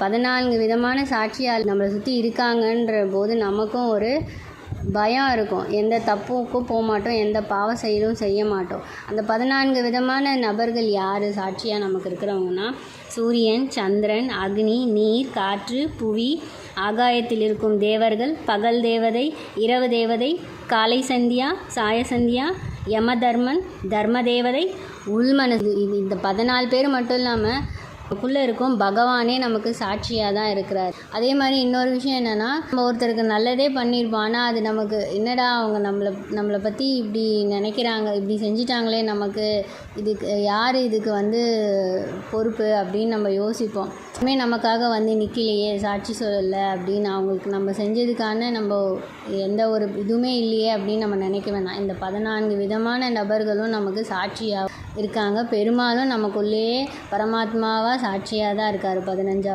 14 விதமான சாட்சியால் நம்மளை சுற்றி இருக்காங்கன்ற போது நமக்கும் ஒரு பயம் இருக்கும். எந்த தப்புக்கும் போக மாட்டோம், எந்த பாவ செயலும் செய்ய மாட்டோம். அந்த 14 விதமான நபர்கள் யார் சாட்சியாக நமக்கு இருக்கிறவங்கன்னா, சூரியன், சந்திரன், அக்னி, நீர், காற்று, புவி, ஆகாயத்தில் இருக்கும் தேவர்கள், பகல் தேவதை, இரவு தேவதை, காலை சந்தியா, சாய சந்தியா, யமதர்மன், தர்ம தேவதை, உள்மனது. இந்த 14 பேர் மட்டும் இல்லாமல் நமக்குள்ளே இருக்கும் பகவானே நமக்கு சாட்சியாக தான் இருக்கிறார். அதே மாதிரி இன்னொரு விஷயம் என்னென்னா, நம்ம ஒருத்தருக்கு நல்லதே பண்ணியிருப்போம், ஆனால் அது நமக்கு என்னடா அவங்க நம்மளை பற்றி இப்படி நினைக்கிறாங்க, இப்படி செஞ்சிட்டாங்களே, நமக்கு இதுக்கு யார் இதுக்கு பொறுப்பு அப்படின்னு நம்ம யோசிப்போம். நமக்காக நிற்கலையே, சாட்சி சொல்லலை அப்படின்னு, அவங்களுக்கு நம்ம செஞ்சதுக்கான நம்ம எந்த ஒரு இதுவுமே இல்லையே அப்படின்னு நம்ம நினைக்க வேணாம். இந்த 14 விதமான நபர்களும் நமக்கு சாட்சியாக இருக்காங்க. பெருமாளும் நமக்குள்ளேயே பரமாத்மாவாக சாட்சியாக தான் இருக்கார். 15வது